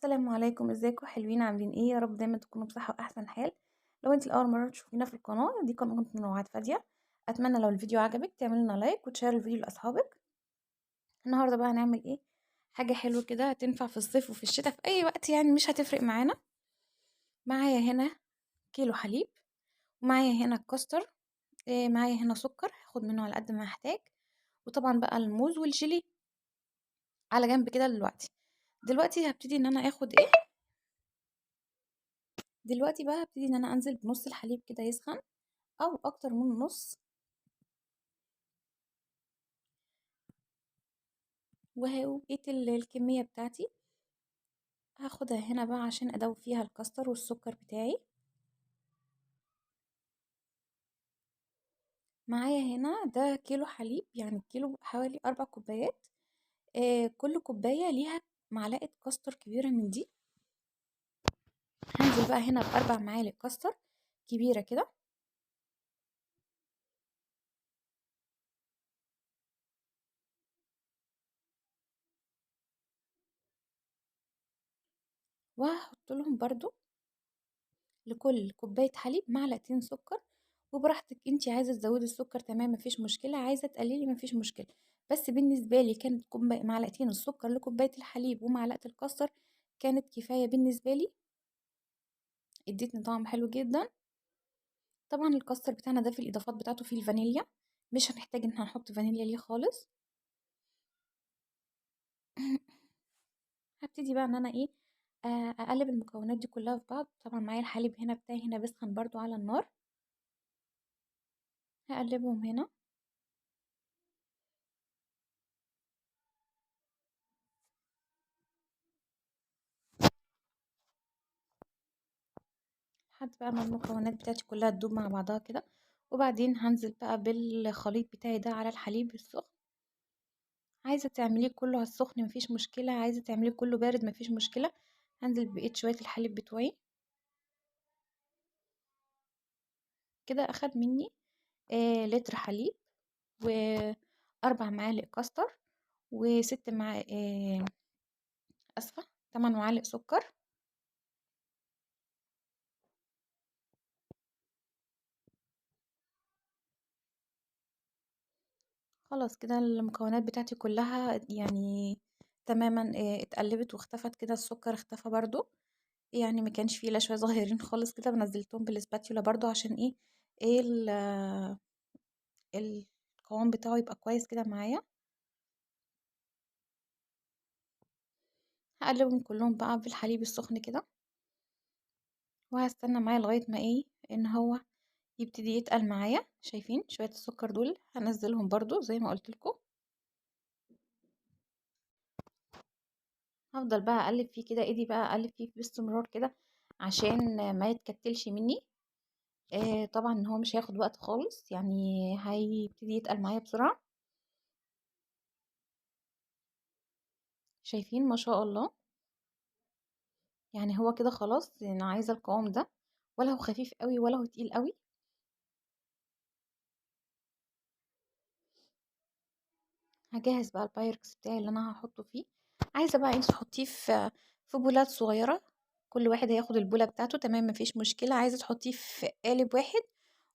السلام عليكم، ازيكم حلوين؟ عاملين ايه؟ يا رب دايما تكونوا بصحة واحسن حال. لو انت الاول مرة تشوفينا في القناة دي، قناة منوعات فادية. اتمنى لو الفيديو عجبك تعمل لنا لايك وتشير الفيديو لاصحابك. النهاردة بقى هنعمل ايه؟ حاجة حلوة كده هتنفع في الصيف وفي الشتاء في اي وقت، يعني مش هتفرق معانا. معايا هنا كيلو حليب، ومعايا هنا الكاستر، معايا هنا سكر هاخد منه على قد ما هحتاج، وطبعا بقى الموز والجيلي على جنب كده. دلوقتي هبتدي ان انا اخد ايه. دلوقتي بقى هبتدي ان انا انزل بنص الحليب كده يسخن، او اكتر من نص. وبقيت الكمية بتاعتي هاخدها هنا بقى عشان ادوب فيها الكاستر والسكر بتاعي. معايا هنا ده كيلو حليب، يعني الكيلو حوالي 4 كوبايات. كل كوباية ليها معلقة كاستر كبيرة من دي. هنزل بقى هنا ب4 معالق كاستر كبيرة كده، وهحط لهم برضو لكل كوباية حليب معلقتين سكر. وبراحتك، انتي عايزة تزودي السكر تمام مفيش مشكلة، عايزة تقللي مفيش مشكلة. بس بالنسبة لي كانت معلقتين السكر لكوباية الحليب ومعلقة الكسر كانت كفاية بالنسبة لي، ادتني طعم حلو جدا. طبعا الكسر بتاعنا ده في الاضافات بتاعته فيه الفانيليا، مش هنحتاج ان هنحط فانيليا ليه خالص. هبتدي بقى ان انا ايه، اقلب المكونات دي كلها في بعض. طبعا معايا الحليب هنا بتاعي هنا بيسخن برضو على النار، هقلبهم هنا لحد بقى ما المكونات بتاعتي كلها تدوب مع بعضها كده. وبعدين هنزل بقى بالخليط بتاعي ده على الحليب السخن. عايزة تعمليه كله على السخن مفيش مشكلة، عايزة تعمليه كله بارد مفيش مشكلة. هنزل بقية شوية الحليب بتوعي كده. اخد مني لتر حليب، و4 معالق كاستر، وست مع اسفة 8 معالق سكر. خلاص كده المكونات بتاعتي كلها يعني تماما اتقلبت واختفت كده، السكر اختفى برضو. يعني ما كانش فيه لا شويه صغيرين خالص كده، ونزلتهم بالسباتيولا برضو عشان ايه القوام بتاعه يبقى كويس كده معايا. هقلبهم كلهم بقى بالحليب السخن كده، وهستنى معايا لغايه ما ان هو يبتدي يتقل معايا. شايفين شويه السكر دول هنزلهم برضو زي ما قلت لكم. هفضل بقى اقلب فيه كده، ايدي بقى اقلب فيه باستمرار كده عشان ما يتكتلش مني. طبعا هو مش هياخد وقت خالص، يعني هيبتدي يتقل معايا بسرعة. شايفين ما شاء الله، يعني هو كده خلاص. انا عايزة القوام ده، ولا هو خفيف قوي ولا هو تقيل قوي. هجهز بقى البايركس بتاعي اللي انا هحطه فيه. عايزة بقى انت تحطيه في بولات صغيرة، كل واحد هياخد البولة بتاعته تمام مفيش مشكلة. عايزة تحطيه في قالب واحد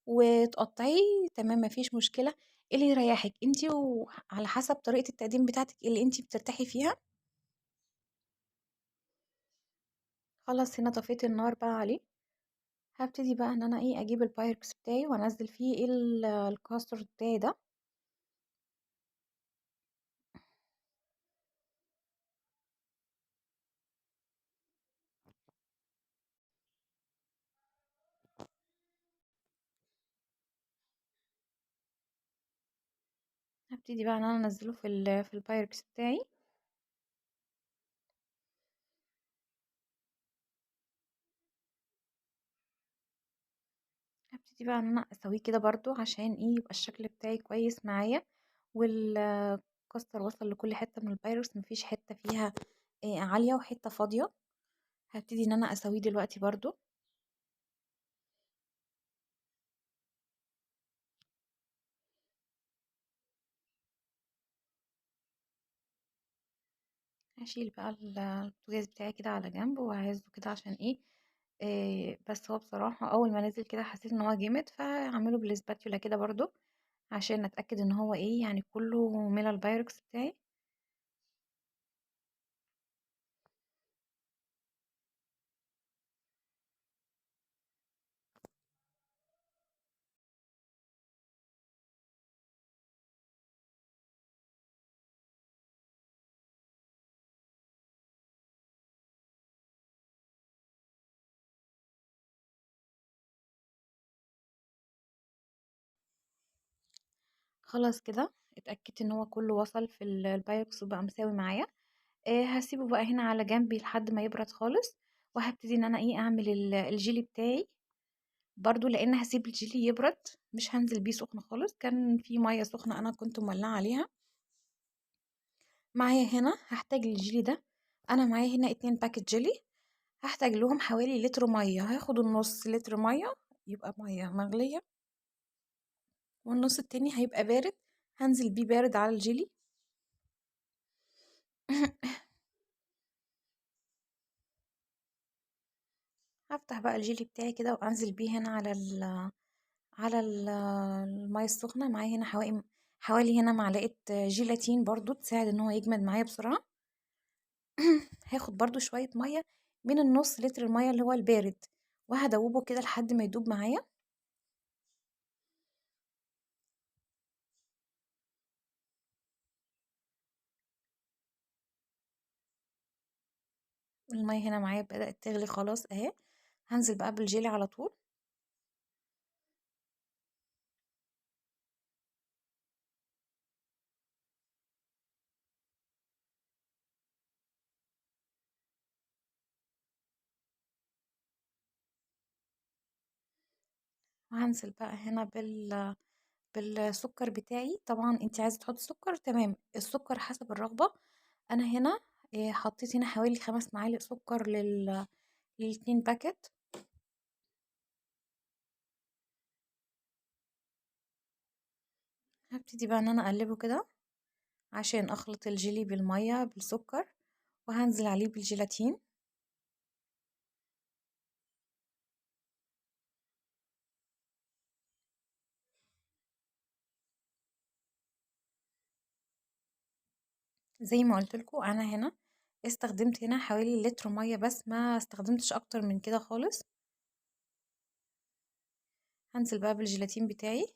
وتقطعيه تمام مفيش مشكلة. إيه اللي يريحك انتي، وعلى حسب طريقة التقديم بتاعتك اللي انتي بترتاحي فيها. خلاص هنا طفيت النار بقى عليه. هبتدي بقى ان انا اجيب البايركس بتاعي وانزل فيه الكاسترد بتاعي ده. هبتدي بقى ان انا انزله في البايركس بتاعي. هبتدي بقى ان انا اسويه كده برضو عشان يبقى الشكل بتاعي كويس معايا، والكاستر وصل لكل حتة من البايركس، مفيش حتة فيها عالية وحتة فاضية. هبتدي ان انا اسويه دلوقتي برضو. هاشيل بقى البوتاجاز بتاعي كده على جنب وهاهزه كده عشان بس هو بصراحة أول ما نزل كده حسيت إن هو جامد، فهاعمله بالسباتيولا كده برضه عشان أتأكد إن هو يعني كله ملا البايركس بتاعي. خلاص كده اتأكدت إن هو كله وصل في البايركس وبقى مساوي معايا. هاسيبه بقى هنا على جنبي لحد ما يبرد خالص، وهبتدي إن أنا أعمل الجيلي بتاعي برضه، لأن هاسيب الجيلي يبرد، مش هانزل بيه سخن خالص. كان في مَيّة سخنة أنا كنت مولعة عليها. معايا هنا هاحتاج للجيلي ده، أنا معايا هنا 2 باكت جيلي، هاحتاج لهم حوالي لتر مَيّة، هاخد النُص لتر مَيّة يبقى مَيّة مغلية، والنُص التاني هيبقى بارد، هانزل بيه بارد على الجيلي. هافتح بقى الجيلي بتاعي كده وأنزل بيه هنا على المَيّة السخنة. معايا هنا حوالي هنا معلقة جيلاتين برضه تساعد إن هو يجمد معايا بسرعة. هاخد برضه شوية مَيّة من النُص لتر المَيّة اللي هو البارد، وهادوبه كده لحد ما يدوب معايا. المَيّة هنا معايا بدأت تغلي خلاص أهي، هانزل بقى بالجيلي على طول. وهانزل بقى هنا بالسكر بتاعي. طبعًا أنتِ عايزة تحطي سكر تمام، السكر حسب الرغبة. أنا هنا حطيت هنا حوالي 5 معالق سكر لل2 باكت. هابتدي بقى إن أنا أقلبه كده عشان أخلط الجيلي بالمَيّة بالسكر، وهانزل عليه بالجيلاتين. زي ما قُلت لكم أنا هنا استخدمت هنا حوالي لتر مَيّة بس، ما استخدمتش أكتر من كده خالص. هانزل بقى بالجيلاتين بتاعي.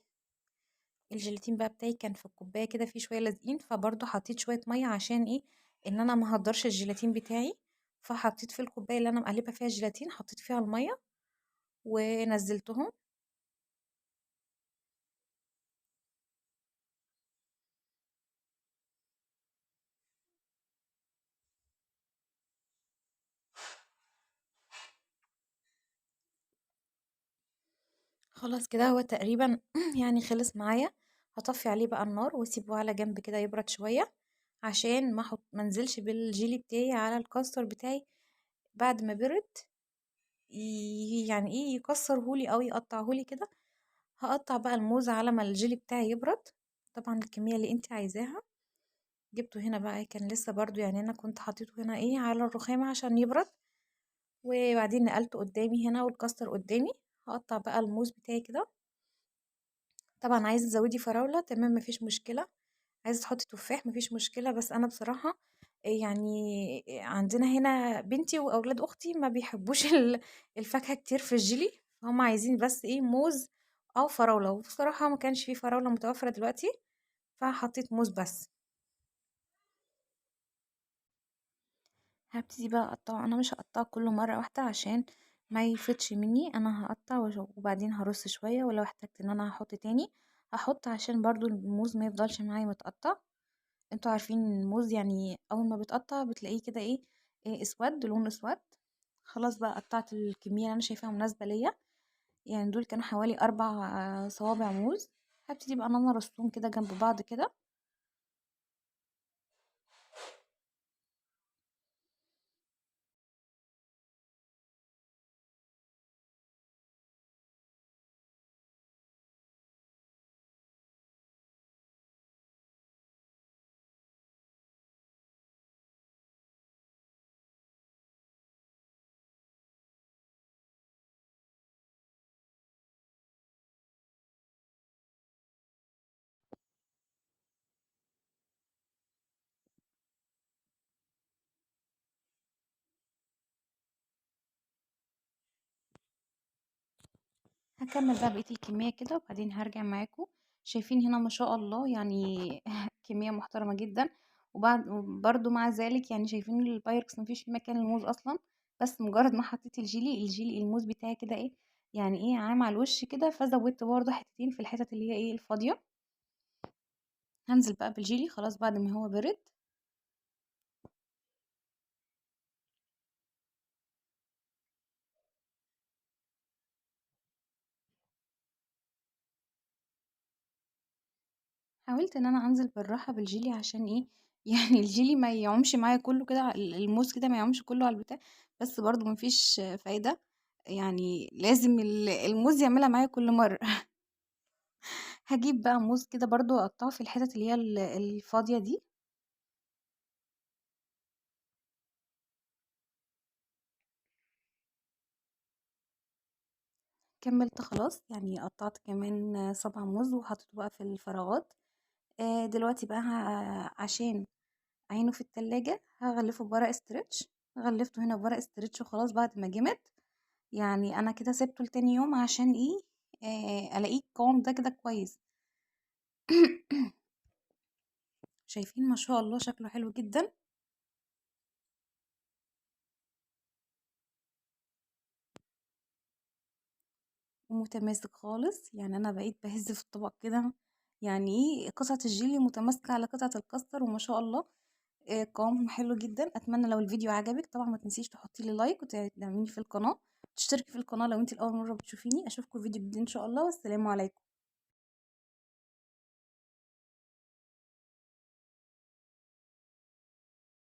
الجيلاتين بقى بتاعي كان في الكوباية كده فيه شوية لازقين، فبرضه حطيت شوية مَيّة عشان إن أنا ما اهدرش الجيلاتين بتاعي. فحطيت في الكوباية اللي أنا مقلبة فيها الجيلاتين، حطيت فيها المَيّة ونزلتهم. خلاص كده هو تقريبًا يعني خلص معايا. هاطفي عليه بقى النار واسيبه على جنب كده يبرد شوية، عشان ما انزلش بالجيلي بتاعي على الكاستر بتاعي بعد ما برد، يعني يكسره لي او يقطعه لي كده. هقطع بقى الموز على ما الجيلي بتاعي يبرد، طبعا الكمية اللي انت عايزاها. جبته هنا بقى كان لسه برضو، يعني انا كنت حطيته هنا على الرخامة عشان يبرد، وبعدين نقلته قدامي هنا والكاستر قدامي. هقطع بقى الموز بتاعي كده. طبعا عايزة تزودي فراولة تمام مفيش مشكلة، عايزة تحطي تفاح مفيش مشكلة، بس انا بصراحة يعني عندنا هنا بنتي واولاد اختي ما بيحبوش الفاكهة كتير في الجيلي، هم عايزين بس موز او فراولة، وبصراحة ما كانش فيه فراولة متوفرة دلوقتي، فحطيت موز بس. هابتدي بقى اقطعه، انا مش هقطعه كله مرة واحدة عشان ما يفيضش مني. انا هقطع وبعدين هرص شوية، ولو احتجت ان انا هحط تاني هحط، عشان برضو الموز ما يفضلش معايا متقطع. انتوا عارفين الموز يعني اول ما بيتقطع بتلاقيه كده اسود، لون اسود. خلاص بقى قطعت الكمية اللي انا شايفاها مناسبة ليا، يعني دول كانوا حوالي 4 صوابع موز. هبتدي بقى ان انا ارصهم كده جنب بعض كده. هكمل بقى بقية الكمية كده وبعدين هرجع معاكم. شايفين هنا ما شاء الله يعني كمية محترمة جدا. وبعد برضو مع ذلك يعني شايفين البايركس مفيش في مكان الموز اصلا. بس مجرد ما حطيت الجيلي الموز بتاعي كده ايه، يعني ايه عام على الوش كده، فزودت برضو حتتين في الحتت اللي هي ايه الفاضية. هنزل بقى بالجيلي خلاص بعد ما هو برد. حاولت ان انا انزل بالراحه بالجيلي عشان ايه يعني الجيلي ما يعومش معايا كله كده الموز كده ما يعومش كله على البتاع. بس برضو مفيش فايده، يعني لازم الموز يعملها معايا كل مره. هجيب بقى موز كده برضو اقطعه في الحتت اللي هي الفاضيه دي. كملت خلاص يعني قطعت كمان صبع موز وحطيته بقى في الفراغات. دلوقتي بقى عشان عينه في التلاجة هغلفه بورق استرتش. غلفته هنا بورق استرتش وخلاص بعد ما جمد. يعني انا كده سبته لتاني يوم عشان ايه، الاقيه القوام ده كده كويس. شايفين ما شاء الله شكله حلو جدا ومتماسك خالص. يعني انا بقيت بهز في الطبق كده، يعني ايه قطعة الجيلي متماسكة على قطعة الكاستر وما شاء الله. قوامهم حلو جدا. اتمنى لو الفيديو عجبك طبعا ما تنسيش تحطي لي لايك وتدعميني في القناة، تشتركي في القناة لو انت الاول مرة بتشوفيني. اشوفكم في فيديو جديد ان شاء الله، والسلام عليكم.